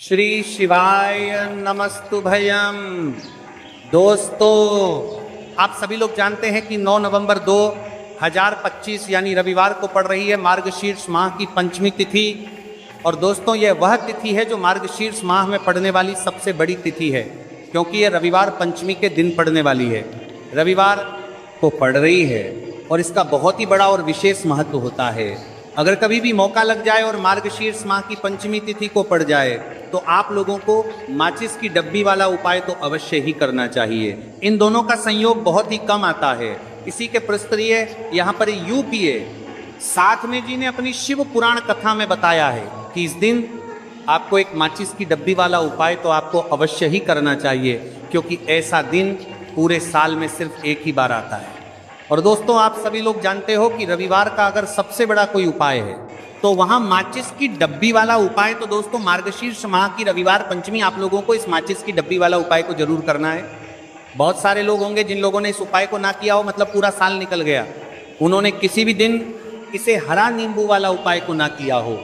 श्री शिवाय नमस्तुभयम। दोस्तों, आप सभी लोग जानते हैं कि 9 नवंबर 2025 यानी रविवार को पड़ रही है मार्गशीर्ष माह की पंचमी तिथि। और दोस्तों, यह वह तिथि है जो मार्गशीर्ष माह में पड़ने वाली सबसे बड़ी तिथि है, क्योंकि यह रविवार पंचमी के दिन पड़ने वाली है, रविवार को पड़ रही है और इसका बहुत ही बड़ा और विशेष महत्व होता है। अगर कभी भी मौका लग जाए और मार्गशीर्ष माह की पंचमी तिथि को पड़ जाए तो आप लोगों को माचिस की डब्बी वाला उपाय तो अवश्य ही करना चाहिए। इन दोनों का संयोग बहुत ही कम आता है। इसी के प्रस्तरीय यहाँ पर यूपीए साधमे जी ने अपनी शिव पुराण कथा में बताया है कि इस दिन आपको एक माचिस की डब्बी वाला उपाय तो आपको अवश्य ही करना चाहिए, क्योंकि ऐसा दिन पूरे साल में सिर्फ एक ही बार आता है। और दोस्तों, आप सभी लोग जानते हो कि रविवार का अगर सबसे बड़ा कोई उपाय है तो वहाँ माचिस की डब्बी वाला उपाय। तो दोस्तों, मार्गशीर्ष माह की रविवार पंचमी आप लोगों को इस माचिस की डब्बी वाला उपाय को जरूर करना है। बहुत सारे लोग होंगे जिन लोगों ने इस उपाय को ना किया हो, मतलब पूरा साल निकल गया, उन्होंने किसी भी दिन इसे हरा नींबू वाला उपाय को ना किया हो।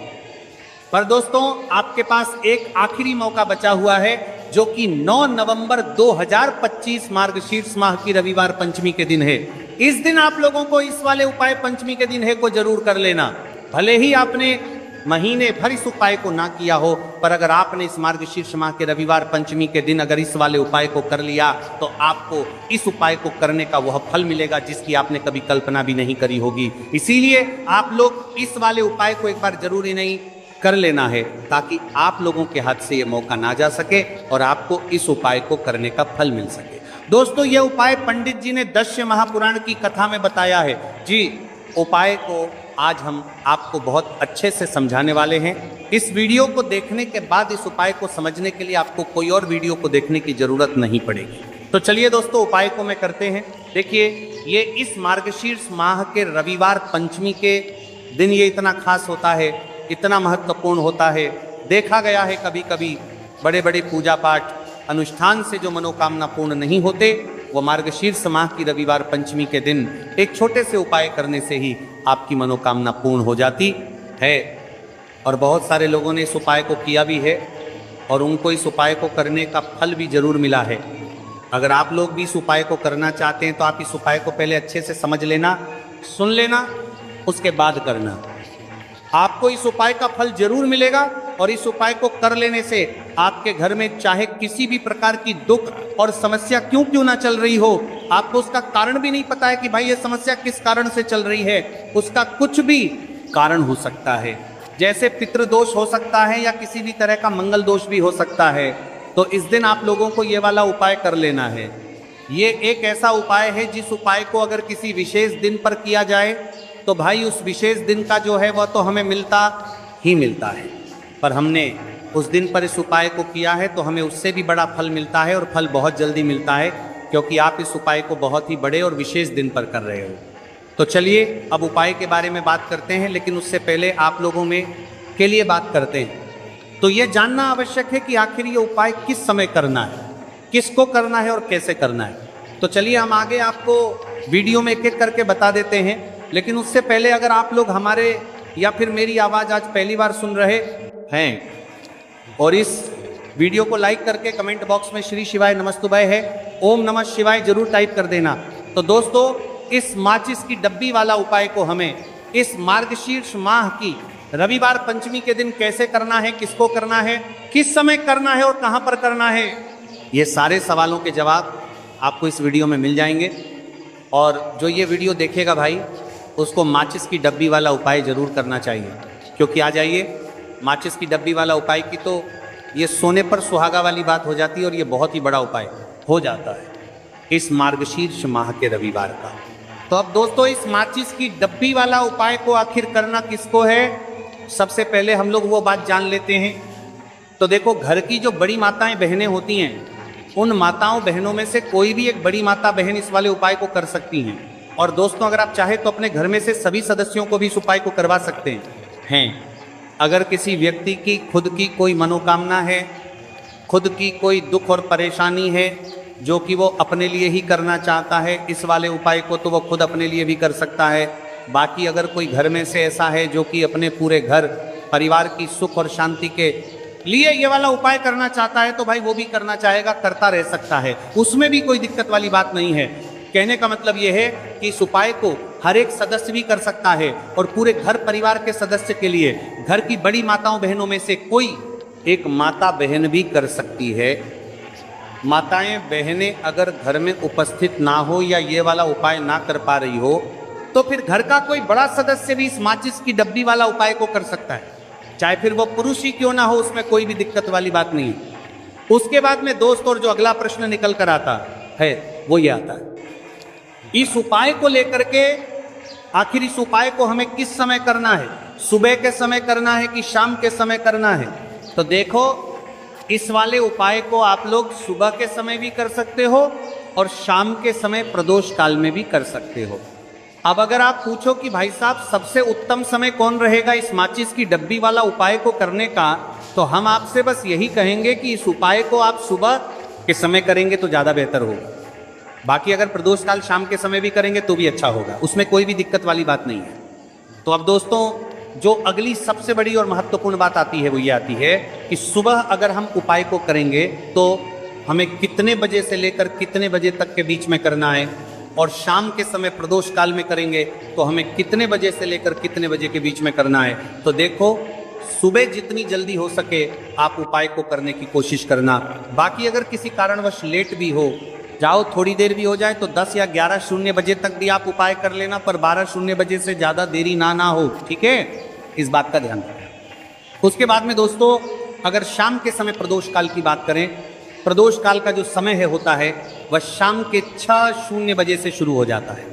पर दोस्तों, आपके पास एक आखिरी मौका बचा हुआ है, जो कि 9 नवंबर 2025 मार्गशीर्ष माह की रविवार पंचमी के दिन है। इस दिन आप लोगों को इस वाले उपाय पंचमी के दिन है को जरूर कर लेना। भले ही आपने महीने भर इस उपाय को ना किया हो, पर अगर आपने इस मार्गशीर्ष माह के रविवार पंचमी के दिन अगर इस वाले उपाय को कर लिया तो आपको इस उपाय को करने का वह फल मिलेगा जिसकी आपने कभी कल्पना भी नहीं करी होगी। इसीलिए आप लोग इस वाले उपाय को एक बार जरूरी नहीं कर लेना है, ताकि आप लोगों के हाथ से ये मौका ना जा सके और आपको इस उपाय को करने का फल मिल सके। दोस्तों, यह उपाय पंडित जी ने दस्य महापुराण की कथा में बताया है जी। उपाय को आज हम आपको बहुत अच्छे से समझाने वाले हैं। इस वीडियो को देखने के बाद इस उपाय को समझने के लिए आपको कोई और वीडियो को देखने की जरूरत नहीं पड़ेगी। तो चलिए दोस्तों, उपाय को मैं करते हैं। देखिए, ये इस मार्गशीर्ष माह के रविवार पंचमी के दिन ये इतना खास होता है, इतना महत्वपूर्ण होता है। देखा गया है कभी कभी बड़े बड़े पूजा पाठ अनुष्ठान से जो मनोकामना पूर्ण नहीं होते, वो मार्गशीर्ष माह की रविवार पंचमी के दिन एक छोटे से उपाय करने से ही आपकी मनोकामना पूर्ण हो जाती है। और बहुत सारे लोगों ने इस उपाय को किया भी है और उनको इस उपाय को करने का फल भी जरूर मिला है। अगर आप लोग भी इस उपाय को करना चाहते हैं तो आप इस उपाय को पहले अच्छे से समझ लेना, सुन लेना, उसके बाद करना। आपको इस उपाय का फल जरूर मिलेगा और इस उपाय को कर लेने से आपके घर में चाहे किसी भी प्रकार की दुख और समस्या क्यों ना चल रही हो, आपको उसका कारण भी नहीं पता है कि भाई ये समस्या किस कारण से चल रही है, उसका कुछ भी कारण हो सकता है। जैसे पितृदोष हो सकता है या किसी भी तरह का मंगल दोष भी हो सकता है। तो इस दिन आप लोगों को ये वाला उपाय कर लेना है। ये एक ऐसा उपाय है जिस उपाय को अगर किसी विशेष दिन पर किया जाए तो भाई उस विशेष दिन का जो है वह तो हमें मिलता ही मिलता है, पर हमने उस दिन पर इस उपाय को किया है तो हमें उससे भी बड़ा फल मिलता है, और फल बहुत जल्दी मिलता है, क्योंकि आप इस उपाय को बहुत ही बड़े और विशेष दिन पर कर रहे हो। तो चलिए अब उपाय के बारे में बात करते हैं, लेकिन उससे पहले आप लोगों में के लिए बात करते हैं। तो ये जानना आवश्यक है कि आखिर ये उपाय किस समय करना है, किसको करना है और कैसे करना है। तो चलिए हम आगे आपको वीडियो में एक एक करके बता देते हैं। लेकिन उससे पहले अगर आप लोग हमारे या फिर मेरी आवाज़ आज पहली बार सुन रहे हैं और इस वीडियो को लाइक करके कमेंट बॉक्स में श्री शिवाय नमस्तुभय है, ओम नमः शिवाय जरूर टाइप कर देना। तो दोस्तों, इस माचिस की डब्बी वाला उपाय को हमें इस मार्गशीर्ष माह की रविवार पंचमी के दिन कैसे करना है, किसको करना है, किस समय करना है और कहाँ पर करना है, ये सारे सवालों के जवाब आपको इस वीडियो में मिल जाएंगे। और जो ये वीडियो देखेगा भाई, उसको माचिस की डब्बी वाला उपाय जरूर करना चाहिए, क्योंकि आ जाइए, माचिस की डब्बी वाला उपाय की तो ये सोने पर सुहागा वाली बात हो जाती है और ये बहुत ही बड़ा उपाय हो जाता है इस मार्गशीर्ष माह के रविवार का। तो अब दोस्तों, इस माचिस की डब्बी वाला उपाय को आखिर करना किसको है, सबसे पहले हम लोग वो बात जान लेते हैं। तो देखो, घर की जो बड़ी माताएं बहनें होती हैं, उन माताओं बहनों में से कोई भी एक बड़ी माता बहन इस वाले उपाय को कर सकती हैं। और दोस्तों, अगर आप चाहे तो अपने घर में से सभी सदस्यों को भी इस उपाय को करवा सकते हैं। अगर किसी व्यक्ति की खुद की कोई मनोकामना है, खुद की कोई दुख और परेशानी है जो कि वो अपने लिए ही करना चाहता है इस वाले उपाय को, तो वो खुद अपने लिए भी कर सकता है। बाकी अगर कोई घर में से ऐसा है जो कि अपने पूरे घर परिवार की सुख और शांति के लिए ये वाला उपाय करना चाहता है तो भाई वो भी करना चाहेगा, करता रह सकता है, उसमें भी कोई दिक्कत वाली बात नहीं है। कहने का मतलब ये है कि इस उपाय को हर एक सदस्य भी कर सकता है और पूरे घर परिवार के सदस्य के लिए घर की बड़ी माताओं बहनों में से कोई एक माता बहन भी कर सकती है। माताएं बहनें अगर घर में उपस्थित ना हो या ये वाला उपाय ना कर पा रही हो तो फिर घर का कोई बड़ा सदस्य भी इस माचिस की डब्बी वाला उपाय को कर सकता है, चाहे फिर वो पुरुष ही क्यों ना हो, उसमें कोई भी दिक्कत वाली बात नहीं है। उसके बाद में दोस्त और जो अगला प्रश्न निकल कर आता है वो ये आता है, इस उपाय को लेकर के आखिर इस उपाय को हमें किस समय करना है, सुबह के समय करना है कि शाम के समय करना है? तो देखो, इस वाले उपाय को आप लोग सुबह के समय भी कर सकते हो और शाम के समय प्रदोष काल में भी कर सकते हो। अब अगर आप पूछो कि भाई साहब सबसे उत्तम समय कौन रहेगा इस माचिस की डब्बी वाला उपाय को करने का, तो हम आपसे बस यही कहेंगे कि इस उपाय को आप सुबह के समय करेंगे तो ज़्यादा बेहतर होगा। बाकी अगर प्रदोष काल शाम के समय भी करेंगे तो भी अच्छा होगा, उसमें कोई भी दिक्कत वाली बात नहीं है। तो अब दोस्तों, जो अगली सबसे बड़ी और महत्वपूर्ण बात आती है वो ये आती है कि सुबह अगर हम उपाय को करेंगे तो हमें कितने बजे से लेकर कितने बजे तक के बीच में करना है, और शाम के समय प्रदोष काल में करेंगे तो हमें कितने बजे से लेकर कितने बजे के बीच में करना है। तो देखो, सुबह जितनी जल्दी हो सके आप उपाय को करने की कोशिश करना। बाकी अगर किसी कारणवश लेट भी हो जाओ, थोड़ी देर भी हो जाए तो 10 या 11:00 बजे तक भी आप उपाय कर लेना, पर 12:00 बजे से ज़्यादा देरी ना हो, ठीक है? इस बात का ध्यान रखें। उसके बाद में दोस्तों, अगर शाम के समय प्रदोष काल की बात करें, प्रदोष काल का जो समय होता है वह शाम के 6:00 बजे से शुरू हो जाता है।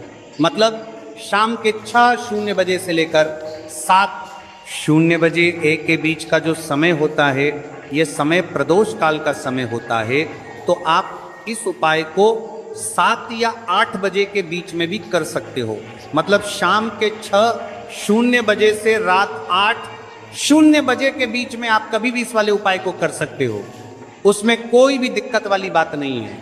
मतलब शाम के 6:00 बजे से लेकर 7:00 बजे के बीच का जो समय होता है, ये समय प्रदोष काल का समय होता है। तो आप इस उपाय को 7 या 8 बजे के बीच में भी कर सकते हो। मतलब शाम के 6:00 बजे से रात 8:00 बजे के बीच में आप कभी भी इस वाले उपाय को कर सकते हो, उसमें कोई भी दिक्कत वाली बात नहीं है।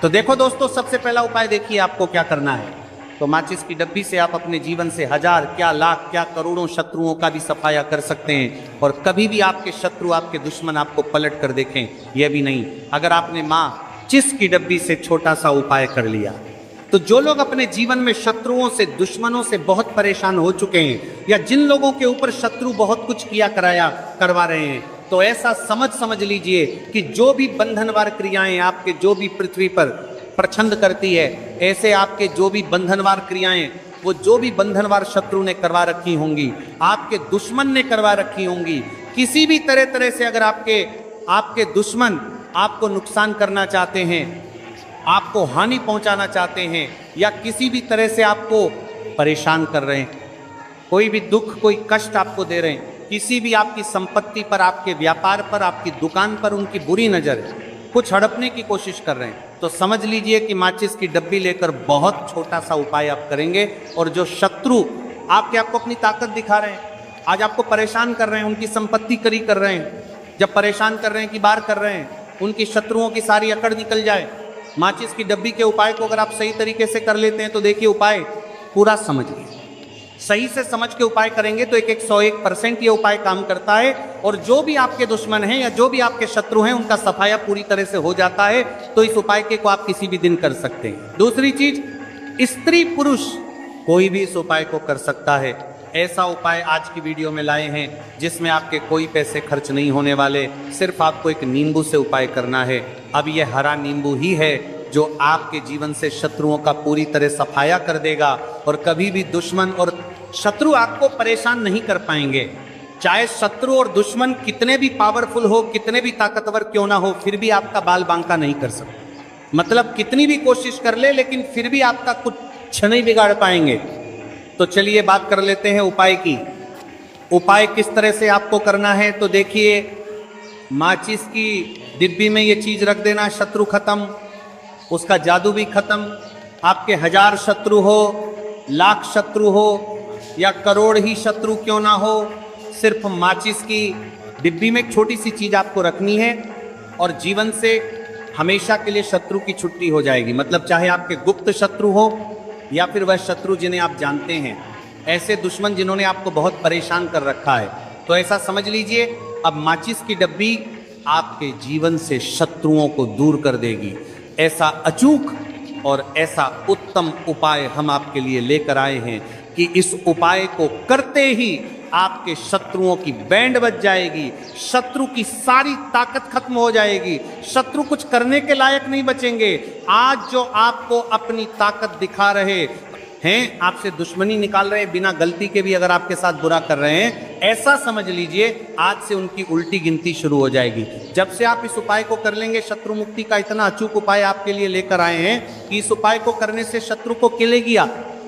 तो देखो दोस्तों, सबसे पहला उपाय देखिए आपको क्या करना है। तो माचिस की डब्बी से आप अपने जीवन से हजार क्या लाख क्या करोड़ों शत्रुओं का भी सफाया कर सकते हैं, और कभी भी आपके शत्रु आपके दुश्मन आपको पलट कर देखें यह भी नहीं। अगर आपने माचिस की डब्बी से छोटा सा उपाय कर लिया तो जो लोग अपने जीवन में शत्रुओं से दुश्मनों से बहुत परेशान हो चुके हैं, या जिन लोगों के ऊपर शत्रु बहुत कुछ किया कराया करवा रहे हैं, तो ऐसा समझ लीजिए कि जो भी बंधनवार क्रियाएं आपके जो भी पृथ्वी पर प्रछंद करती है, ऐसे आपके जो भी बंधनवार क्रियाएं, वो जो भी बंधनवार शत्रु ने करवा रखी होंगी, आपके दुश्मन ने करवा रखी होंगी, किसी भी तरह से अगर आपके दुश्मन आपको नुकसान करना चाहते हैं, आपको हानि पहुंचाना चाहते हैं, या किसी भी तरह से आपको परेशान कर रहे हैं, कोई भी दुख कोई कष्ट आपको दे रहे हैं, किसी भी आपकी संपत्ति पर, आपके व्यापार पर, आपकी दुकान पर उनकी बुरी नज़र है, कुछ हड़पने की कोशिश कर रहे हैं, तो समझ लीजिए कि माचिस की डब्बी लेकर बहुत छोटा सा उपाय आप करेंगे। और जो शत्रु आपको अपनी ताकत दिखा रहे हैं, आज आपको परेशान कर रहे हैं, उनकी संपत्ति करी कर रहे हैं, जब परेशान कर रहे हैं कि बार कर रहे हैं, उनकी शत्रुओं की सारी अकड़ निकल जाए। माचिस की डब्बी के उपाय को अगर आप सही तरीके से कर लेते हैं तो देखिए उपाय पूरा समझिए, सही से समझ के उपाय करेंगे तो 101% ये उपाय काम करता है, और जो भी आपके दुश्मन हैं या जो भी आपके शत्रु हैं उनका सफाया पूरी तरह से हो जाता है। तो इस उपाय को आप किसी भी दिन कर सकते हैं। दूसरी चीज, स्त्री पुरुष कोई भी इस उपाय को कर सकता है। ऐसा उपाय आज की वीडियो में लाए हैं जिसमें आपके कोई पैसे खर्च नहीं होने वाले, सिर्फ आपको एक नींबू से उपाय करना है। अब यह हरा नींबू ही है जो आपके जीवन से शत्रुओं का पूरी तरह सफाया कर देगा, और कभी भी दुश्मन और शत्रु आपको परेशान नहीं कर पाएंगे। चाहे शत्रु और दुश्मन कितने भी पावरफुल हो, कितने भी ताकतवर क्यों ना हो, फिर भी आपका बाल बांका नहीं कर सकते। मतलब कितनी भी कोशिश कर ले, लेकिन फिर भी आपका कुछ नहीं बिगाड़ पाएंगे। तो चलिए बात कर लेते हैं उपाय की। उपाय किस तरह से आपको करना है, तो देखिए, माचिस की डिब्बी में ये चीज रख देना, शत्रु खत्म, उसका जादू भी खत्म। आपके 1000 शत्रु हो, लाख शत्रु हो, या करोड़ ही शत्रु क्यों ना हो, सिर्फ माचिस की डिब्बी में एक छोटी सी चीज आपको रखनी है, और जीवन से हमेशा के लिए शत्रु की छुट्टी हो जाएगी। मतलब चाहे आपके गुप्त शत्रु हो या फिर वह शत्रु जिन्हें आप जानते हैं, ऐसे दुश्मन जिन्होंने आपको बहुत परेशान कर रखा है, तो ऐसा समझ लीजिए अब माचिस की डब्बी आपके जीवन से शत्रुओं को दूर कर देगी। ऐसा अचूक और ऐसा उत्तम उपाय हम आपके लिए लेकर आए हैं कि इस उपाय को करते ही आपके शत्रुओं की बैंड बज जाएगी, शत्रु की सारी ताकत खत्म हो जाएगी, शत्रु कुछ करने के लायक नहीं बचेंगे। आज जो आपको अपनी ताकत दिखा रहे हैं, आपसे दुश्मनी निकाल रहे हैं, बिना गलती के भी अगर आपके साथ बुरा कर रहे हैं, ऐसा समझ लीजिए आज से उनकी उल्टी गिनती शुरू हो जाएगी। जब से आप इस उपाय को कर लेंगे, शत्रु मुक्ति का इतना अचूक उपाय आपके लिए लेकर आए हैं कि इस उपाय को करने से शत्रु को किलेगी,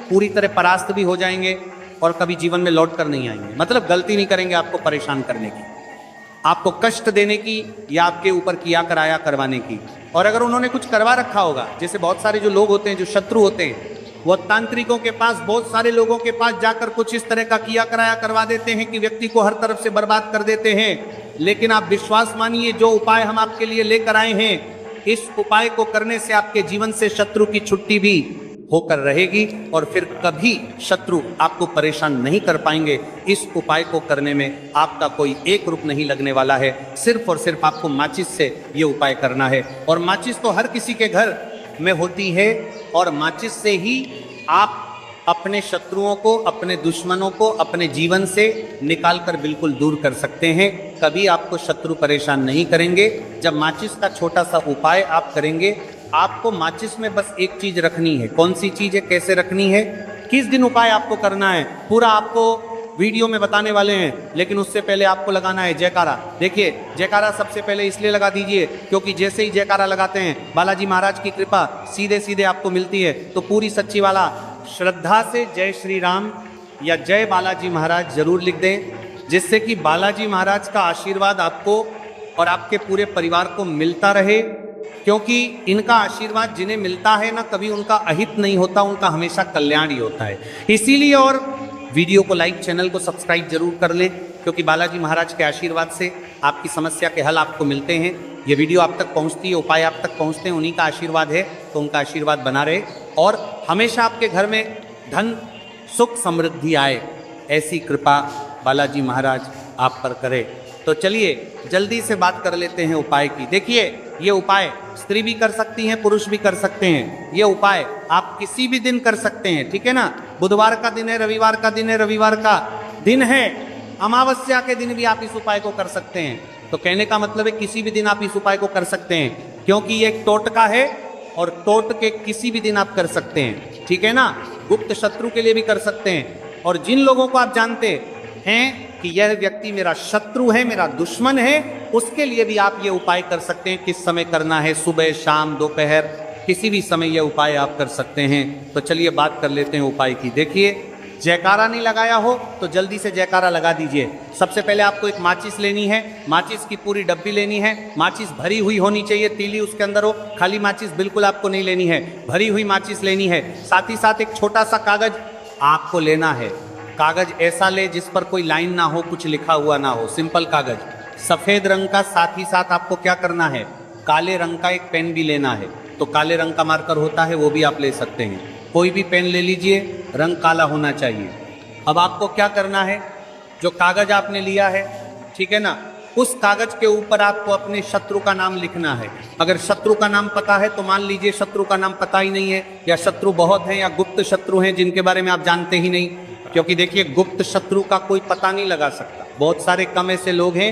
पूरी तरह परास्त भी हो जाएंगे और कभी जीवन में लौट कर नहीं आएंगे। मतलब गलती नहीं करेंगे आपको परेशान करने की, आपको कष्ट देने की या आपके ऊपर किया कराया करवाने की। और अगर उन्होंने कुछ करवा रखा होगा, जैसे बहुत सारे जो लोग होते हैं, जो शत्रु होते हैं, वो तांत्रिकों के पास, बहुत सारे लोगों के पास जाकर कुछ इस तरह का किया कराया करवा देते हैं कि व्यक्ति को हर तरफ से बर्बाद कर देते हैं। लेकिन आप विश्वास मानिए, जो उपाय हम आपके लिए लेकर आए हैं, इस उपाय को करने से आपके जीवन से शत्रु की छुट्टी भी होकर रहेगी और फिर कभी शत्रु आपको परेशान नहीं कर पाएंगे। इस उपाय को करने में आपका कोई एक रुपया नहीं लगने वाला है, सिर्फ और सिर्फ आपको माचिस से ये उपाय करना है। और माचिस तो हर किसी के घर में होती है और माचिस से ही आप अपने शत्रुओं को, अपने दुश्मनों को अपने जीवन से निकाल कर बिल्कुल दूर कर सकते हैं। कभी आपको शत्रु परेशान नहीं करेंगे। जब माचिस का छोटा सा उपाय आप करेंगे, आपको माचिस में बस एक चीज रखनी है। कौन सी चीज है, कैसे रखनी है, किस दिन उपाय आपको करना है, पूरा आपको वीडियो में बताने वाले हैं। लेकिन उससे पहले आपको लगाना है जयकारा। देखिए, जयकारा सबसे पहले इसलिए लगा दीजिए क्योंकि जैसे ही जयकारा लगाते हैं, बालाजी महाराज की कृपा सीधे सीधे आपको मिलती है। तो पूरी सच्ची वाला श्रद्धा से जय श्री राम या जय बालाजी महाराज जरूर लिख दें, जिससे कि बालाजी महाराज का आशीर्वाद आपको और आपके पूरे परिवार को मिलता रहे। क्योंकि इनका आशीर्वाद जिन्हें मिलता है ना, कभी उनका अहित नहीं होता, उनका हमेशा कल्याण ही होता है। इसीलिए और वीडियो को लाइक, चैनल को सब्सक्राइब जरूर कर लें, क्योंकि बालाजी महाराज के आशीर्वाद से आपकी समस्या के हल आपको मिलते हैं। ये वीडियो आप तक पहुंचती है, उपाय आप तक पहुंचते हैं, उन्हीं का आशीर्वाद है। तो उनका आशीर्वाद बना रहे और हमेशा आपके घर में धन, सुख, समृद्धि आए, ऐसी कृपा बालाजी महाराज आप पर करे। तो चलिए जल्दी से बात कर लेते हैं उपाय की। देखिए, ये उपाय स्त्री भी कर सकती हैं, पुरुष भी कर सकते हैं। ये उपाय आप किसी भी दिन कर सकते हैं, ठीक है ना। बुधवार का दिन है, रविवार का दिन है, रविवार का दिन है, अमावस्या के दिन भी आप इस उपाय को कर सकते हैं। तो कहने का मतलब है किसी भी दिन आप इस उपाय को कर सकते हैं, क्योंकि ये एक टोटका है और टोटके किसी भी दिन आप कर सकते हैं, ठीक है ना। गुप्त शत्रु के लिए भी कर सकते हैं। और जिन लोगों को आप जानते हैं कि यह व्यक्ति मेरा शत्रु है, मेरा दुश्मन है, उसके लिए भी आप ये उपाय कर सकते हैं। किस समय करना है, सुबह, शाम, दोपहर, किसी भी समय यह उपाय आप कर सकते हैं। तो चलिए बात कर लेते हैं उपाय की। देखिए, जयकारा नहीं लगाया हो तो जल्दी से जयकारा लगा दीजिए। सबसे पहले आपको एक माचिस लेनी है, माचिस की पूरी डब्बी लेनी है। माचिस भरी हुई होनी चाहिए, तीली उसके अंदर हो, खाली माचिस बिल्कुल आपको नहीं लेनी है, भरी हुई माचिस लेनी है। साथ ही साथ एक छोटा सा कागज आपको लेना है। कागज ऐसा ले जिस पर कोई लाइन ना हो, कुछ लिखा हुआ ना हो, सिंपल कागज, सफेद रंग का। साथ ही साथ आपको क्या करना है, काले रंग का एक पेन भी लेना है। तो काले रंग का मार्कर होता है, वो भी आप ले सकते हैं, कोई भी पेन ले लीजिए, रंग काला होना चाहिए। अब आपको क्या करना है, जो कागज आपने लिया है, ठीक है ना, उस कागज के ऊपर आपको अपने शत्रु का नाम लिखना है। अगर शत्रु का नाम पता है तो मान लीजिए शत्रु का नाम पता ही नहीं है, या शत्रु बहुत हैं, या गुप्त शत्रु हैं जिनके बारे में आप जानते ही नहीं। क्योंकि देखिए, गुप्त शत्रु का कोई पता नहीं लगा सकता। बहुत सारे कम ऐसे लोग हैं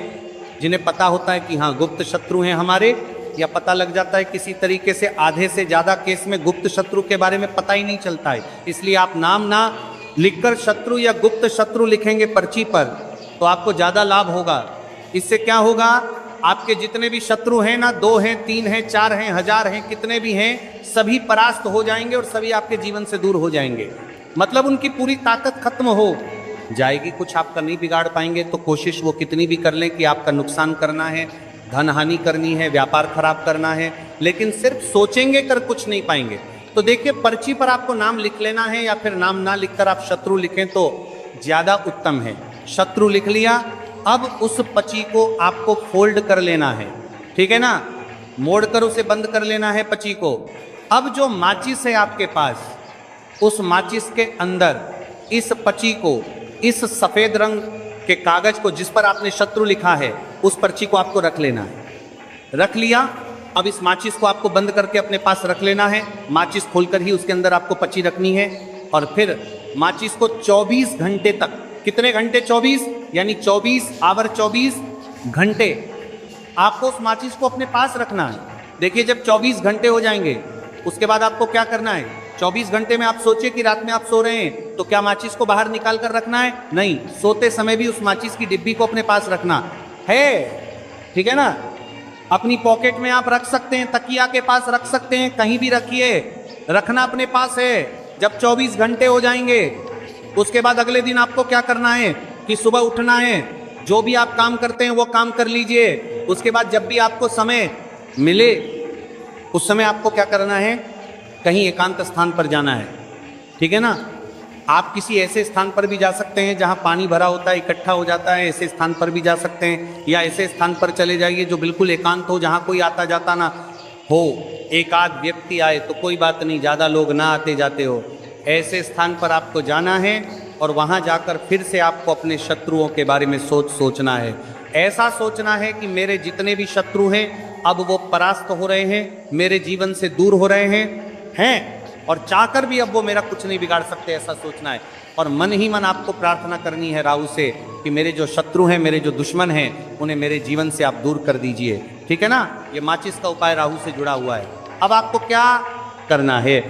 जिन्हें पता होता है कि हाँ गुप्त शत्रु हैं हमारे, या पता लग जाता है किसी तरीके से। आधे से ज़्यादा केस में गुप्त शत्रु के बारे में पता ही नहीं चलता है। इसलिए आप नाम ना लिखकर शत्रु या गुप्त शत्रु लिखेंगे पर्ची पर, तो आपको ज़्यादा लाभ होगा। इससे क्या होगा, आपके जितने भी शत्रु हैं ना, 2 हैं, 3 हैं, 4 हैं, 1000 हैं, कितने भी हैं, सभी परास्त हो जाएंगे और सभी आपके जीवन से दूर हो जाएंगे। मतलब उनकी पूरी ताकत खत्म हो जाएगी, कुछ आपका नहीं बिगाड़ पाएंगे। तो कोशिश वो कितनी भी कर लें कि आपका नुकसान करना है, धन हानि करनी है, व्यापार खराब करना है, लेकिन सिर्फ सोचेंगे, कर कुछ नहीं पाएंगे। तो देखिए, पर्ची पर आपको नाम लिख लेना है, या फिर नाम ना लिखकर आप शत्रु लिखें तो ज़्यादा उत्तम है। शत्रु लिख लिया, अब उस पर्ची को आपको फोल्ड कर लेना है, ठीक है ना, मोड़कर उसे बंद कर लेना है पर्ची को। अब जो माचिस है आपके पास, उस माचिस के अंदर इस पर्ची को, इस सफेद रंग के कागज को जिस पर आपने शत्रु लिखा है, उस पर्ची को आपको रख लेना है। रख लिया। अब इस माचिस को आपको बंद करके अपने पास रख लेना है। माचिस खोलकर ही उसके अंदर आपको पची रखनी है। और फिर माचिस को 24 घंटे तक, कितने घंटे? 24, यानी 24 आवर 24 घंटे आपको उस माचिस को अपने पास रखना है। देखिए, जब 24 घंटे हो जाएंगे उसके बाद आपको क्या करना है? 24 घंटे में आप सोचिए कि रात में आप सो रहे हैं तो क्या माचिस को बाहर निकाल कर रखना है? नहीं, सोते समय भी उस माचिस की डिब्बी को अपने पास रखना है। ठीक है ना? अपनी पॉकेट में आप रख सकते हैं, तकिया के पास रख सकते हैं, कहीं भी रखिए, रखना अपने पास है। जब 24 घंटे हो जाएंगे उसके बाद अगले दिन आपको क्या करना है कि सुबह उठना है, जो भी आप काम करते हैं वो काम कर लीजिए। उसके बाद जब भी आपको समय मिले उस समय आपको क्या करना है? कहीं एकांत स्थान पर जाना है। ठीक है ना? आप किसी ऐसे स्थान पर भी जा सकते हैं जहां पानी भरा होता है, इकट्ठा हो जाता है, ऐसे स्थान पर भी जा सकते हैं। या ऐसे स्थान पर चले जाइए जो बिल्कुल एकांत हो, जहां कोई आता जाता ना हो। एक आध व्यक्ति आए तो कोई बात नहीं, ज़्यादा लोग ना आते जाते हो। ऐसे स्थान पर आपको जाना है और वहां जाकर फिर से आपको अपने शत्रुओं के बारे में सोचना है। ऐसा सोचना है कि मेरे जितने भी शत्रु हैं अब वो परास्त हो रहे हैं, मेरे जीवन से दूर हो रहे हैं और चाहकर भी अब वो मेरा कुछ नहीं बिगाड़ सकते, ऐसा सोचना है। और मन ही मन आपको प्रार्थना करनी है राहु से कि मेरे जो शत्रु हैं, मेरे जो दुश्मन हैं, उन्हें मेरे जीवन से आप दूर कर दीजिए। ठीक है ना? ये माचिस का उपाय राहु से जुड़ा हुआ है। अब आपको क्या करना है?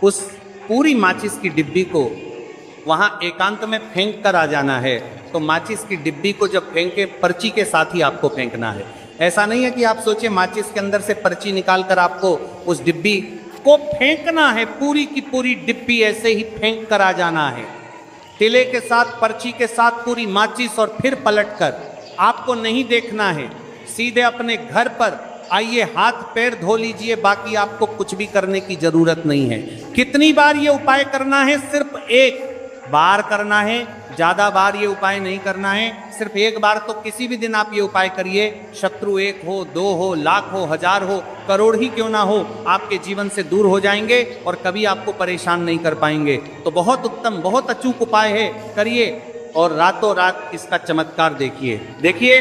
उस पूरी माचिस की डिब्बी को वहाँ एकांत में फेंक कर आ जाना है। तो माचिस की डिब्बी को जब फेंके, पर्ची के साथ ही आपको फेंकना है। ऐसा नहीं है कि आप सोचिए माचिस के अंदर से पर्ची निकाल कर आपको उस डिब्बी को फेंकना है। पूरी की पूरी डिब्बी ऐसे ही फेंक कर आ जाना है, तिले के साथ, पर्ची के साथ, पूरी माचिस। और फिर पलटकर आपको नहीं देखना है, सीधे अपने घर पर आइए, हाथ पैर धो लीजिए। बाकी आपको कुछ भी करने की जरूरत नहीं है। कितनी बार ये उपाय करना है? सिर्फ एक बार करना है, ज्यादा बार ये उपाय नहीं करना है। सिर्फ एक बार तो किसी भी दिन आप ये उपाय करिए। शत्रु 1 हो, 2 हो, लाख हो, 1000 हो, करोड़ ही क्यों ना हो, आपके जीवन से दूर हो जाएंगे और कभी आपको परेशान नहीं कर पाएंगे। तो बहुत उत्तम, बहुत अचूक उपाय है, करिए और रातों रात इसका चमत्कार देखिए। देखिए,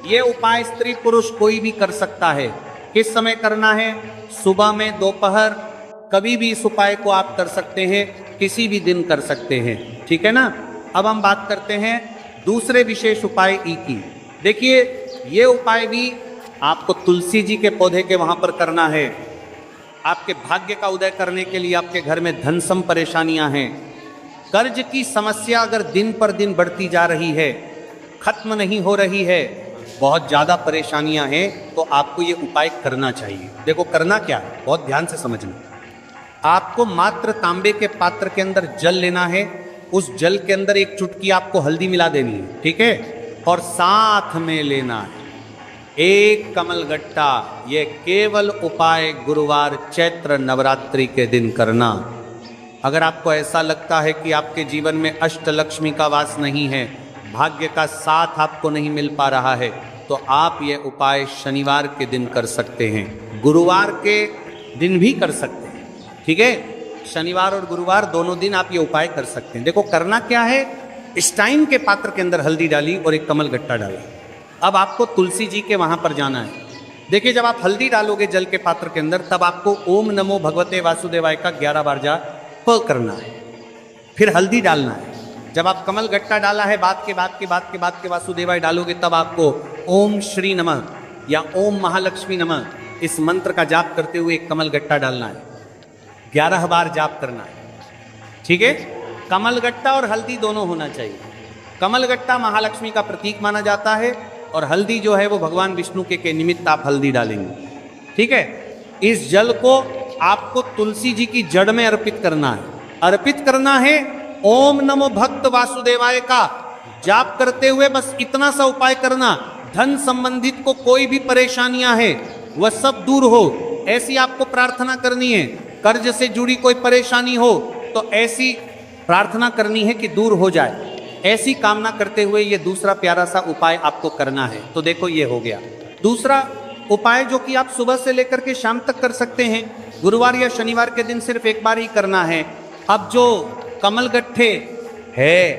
ये उपाय स्त्री पुरुष कोई भी कर सकता है। किस समय करना है? सुबह में, दोपहर, कभी भी इस उपाय को आप कर सकते हैं, किसी भी दिन कर सकते हैं। ठीक है ना? अब हम बात करते हैं दूसरे विशेष उपाय की। देखिए, ये उपाय भी आपको तुलसी जी के पौधे के वहां पर करना है। आपके भाग्य का उदय करने के लिए आपके घर में धन सम परेशानियां हैं, कर्ज की समस्या अगर दिन पर दिन बढ़ती जा रही है, खत्म नहीं हो रही है, बहुत ज़्यादा परेशानियां हैं, तो आपको ये उपाय करना चाहिए। देखो करना क्या है, बहुत ध्यान से समझना। आपको मात्र तांबे के पात्र के अंदर जल लेना है। उस जल के अंदर एक चुटकी आपको हल्दी मिला देनी है। ठीक है? और साथ में लेना है 1 कमलगट्टा। ये केवल उपाय गुरुवार चैत्र नवरात्रि के दिन करना। अगर आपको ऐसा लगता है कि आपके जीवन में अष्टलक्ष्मी का वास नहीं है, भाग्य का साथ आपको नहीं मिल पा रहा है, तो आप ये उपाय शनिवार के दिन कर सकते हैं, गुरुवार के दिन भी कर सकते हैं। ठीक है? शनिवार और गुरुवार दोनों दिन आप ये उपाय कर सकते हैं। देखो करना क्या है? स्टाइन के पात्र के अंदर हल्दी डाली और एक कमल गट्टा डाला। अब आपको तुलसी जी के वहां पर जाना है। देखिए, जब आप हल्दी डालोगे जल के पात्र के अंदर, तब आपको ओम नमो भगवते वासुदेवाय का 11 बार जाप करना है, फिर हल्दी डालना है। जब आप कमल गट्टा डाला है, बाद के वासुदेवाय डालोगे, तब आपको ओम श्री नमः या ओम महालक्ष्मी नमः इस मंत्र का जाप करते हुए एक कमल गट्टा डालना है, 11 बार जाप करना है। ठीक है? कमल गट्टा और हल्दी दोनों होना चाहिए। कमल गट्टा महालक्ष्मी का प्रतीक माना जाता है और हल्दी जो है वो भगवान विष्णु के निमित्त आप हल्दी डालेंगे। ठीक है? इस जल को आपको तुलसी जी की जड़ में अर्पित करना है। अर्पित करना है ओम नमो भक्त वासुदेवाय का जाप करते हुए। बस इतना सा उपाय करना। धन संबंधित को कोई भी परेशानियां है वह सब दूर हो, ऐसी आपको प्रार्थना करनी है। कर्ज से जुड़ी कोई परेशानी हो तो ऐसी प्रार्थना करनी है कि दूर हो जाए। ऐसी कामना करते हुए ये दूसरा प्यारा सा उपाय आपको करना है। तो देखो, ये हो गया दूसरा उपाय, जो कि आप सुबह से लेकर के शाम तक कर सकते हैं। गुरुवार या शनिवार के दिन सिर्फ एक बार ही करना है। अब जो कमल गट्ठे है,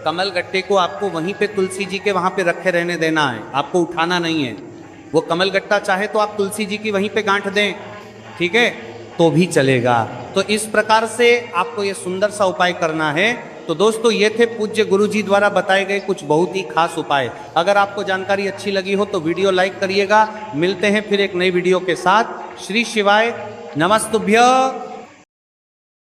कमल गट्टे को आपको वहीं पे तुलसी जी के वहां पे रखे रहने देना है, आपको उठाना नहीं है। वो कमलगट्टा चाहे तो आप तुलसी जी की वहीं पे गांठ दें, ठीक है, तो भी चलेगा। तो इस प्रकार से आपको ये सुंदर सा उपाय करना है। तो दोस्तों ये थे पूज्य गुरु जी द्वारा बताए गए कुछ बहुत ही खास उपाय। अगर आपको जानकारी अच्छी लगी हो तो वीडियो लाइक करिएगा। मिलते हैं फिर एक नई वीडियो के साथ। श्री शिवाय नमस्तुभ्य।